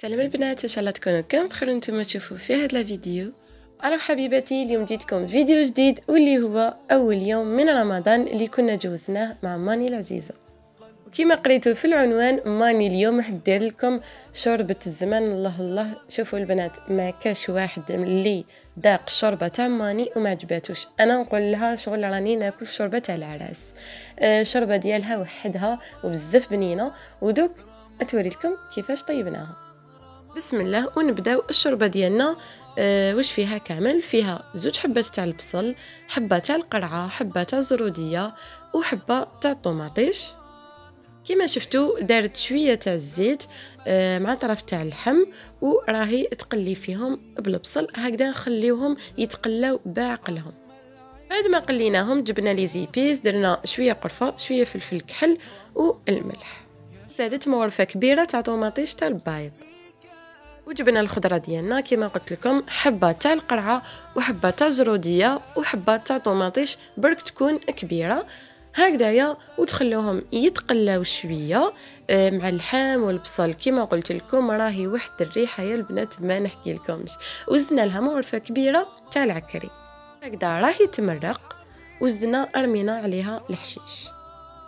سلام البنات، ان شاء الله تكونوا كم بخير نتوما تشوفوا في هذا الفيديو. حبيباتي، اليوم جيتكم فيديو جديد واللي هو اول يوم من رمضان اللي كنا جوزناه مع ماني العزيزه. وكما قريتوا في العنوان، ماني اليوم حدير لكم شوربه الزمان. الله الله، شوفوا البنات، ما كاش واحد اللي ذاق الشوربه تاع ماني وما عجباتوش. انا نقول لها شغل راني ناكل شوربه تاع العراس. شوربه ديالها وحدها وبزاف بنينه، ودوك اتوري لكم كيفاش طيبناها. بسم الله ونبداو الشوربه ديالنا. واش فيها كامل؟ فيها 2 حبات تاع البصل، حبه تاع القرعه، حبه تاع الزروديه، وحبه تاع الطوماطيش. كما شفتوا دارت شويه تاع الزيت مع طرف تاع اللحم، وراهي تقلي فيهم بالبصل هكذا، نخليوهم يتقلاو بعقلهم. بعد ما قليناهم جبنا لي زيبيس، درنا شويه قرفه، شويه فلفل كحل والملح، زادت مغرفه كبيره تاع طوماطيش تاع البايض، وجبنا الخضره ديالنا كما قلت لكم، حبه تاع القرعه وحبه تاع زروديه وحبه تاع طوماطيش برك تكون كبيره هكذايا، وتخلوهم يتقلاو شويه مع اللحم والبصل. كما قلت لكم راهي واحد الريحه يا البنات ما نحكي لكمش. وزدنا لها مغرفه كبيره تاع العكري هكذا راهي تمرق، وزدنا رمينا عليها الحشيش.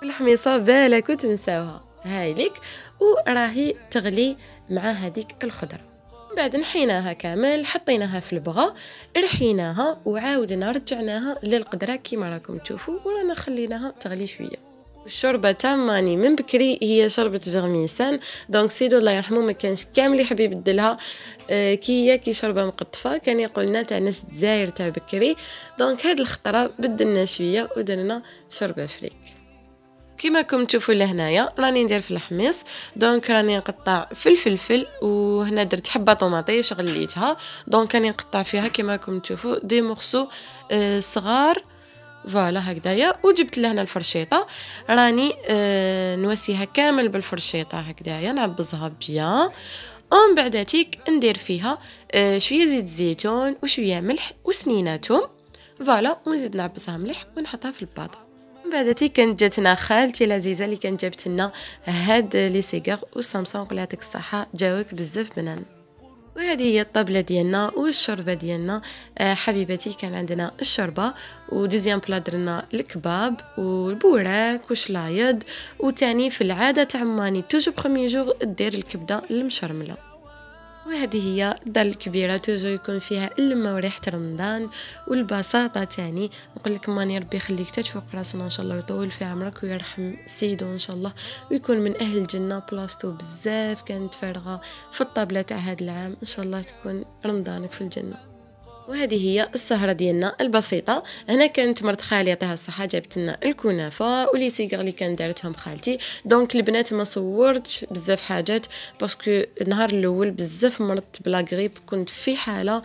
الحميصه بالك وتنساوها هايليك، وراهي تغلي مع هذيك الخضره. بعد نحيناها كامل، حطيناها في البغا، رحيناها وعاودنا رجعناها للقدره كيما راكم تشوفوا، ورانا خليناها تغلي شويه. الشوربه تاع ماني من بكري هي شوربه فيرميسان، دونك سيدو الله يرحمه ما كانش كامل يحب يبدلها. كي شوربه مقطفه كان يقول لنا تاع ناس الجزائر تاع بكري، دونك هاد الخطره بدلنا شويه ودرنا شوربه فريك. كما راكم تشوفوا لهنايا راني ندير في الحميص، دونك راني نقطع في الفلفل، وهنا درت حبه طوماطيش غليتها، دونك راني نقطع فيها كما راكم تشوفوا دي مورسو صغار فوالا هكذايا. وجبت لهنا الفرشيطه، راني نوسيها كامل بالفرشيطه هكذايا، نعبزها بيان، ومن بعداتيك ندير فيها شويه زيت زيتون وشويه ملح وسنيناتهم فوالا، ونزيد نعبزها ملح ونحطها في الباطه. بعدتي كانت جاتنا خالتي العزيزه اللي كانت جابت لنا هاد لي سيغار والصمصه، نقول يعطيك الصحه جاوك بزاف بنان. وهذه هي الطبله ديالنا والشوربه ديالنا. حبيبتي كان عندنا الشوربه، ودوزيام بلا درنا الكباب والبوراك وشلايض، وتاني في العاده تاع ماني توجو بروميي جور دير الكبده المشرمله. وهذه هي الدار الكبيره توجو يكون فيها اللمه وريحه رمضان والبساطه. تاني نقول لك ماني ربي يخليك تفوق راسنا ان شاء الله، ويطول في عمرك ويرحم سيدو ان شاء الله، ويكون من اهل الجنه. بلاصتو بزاف كانت فارغه في الطابله تاع هذا العام، ان شاء الله تكون رمضانك في الجنه. وهذه هي السهره ديالنا البسيطه. هنا كانت مرت خالي يعطيها الصحه جابت لنا الكنافه ولي سيغار اللي كان دارتهم خالتي. دونك البنات ما صورتش بزاف حاجات باسكو النهار الاول بزاف مرت بلا غريب، كنت في حاله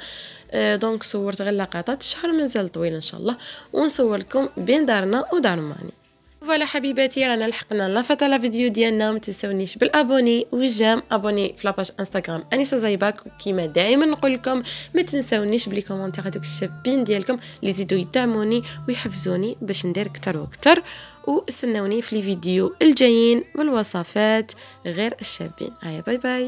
دونك صورت غير لقطات. الشهر مازال طويل ان شاء الله ونصور لكم بين دارنا ودار ماني. فوالا حبيباتي، رانا لحقنا لافات على فيديو ديالنا. ما تنسونيش بالابوني والجام، ابوني في لاباج انستغرام انيسه زايباك، وكيما دائما نقول لكم ما تنسونيش بلي كومونتير هذوك الشابين ديالكم اللي يزيدوا يدعموني ويحفزوني باش ندير اكثر واكثر. واستنوني في الفيديو الجايين من الوصفات غير الشابين. باي باي.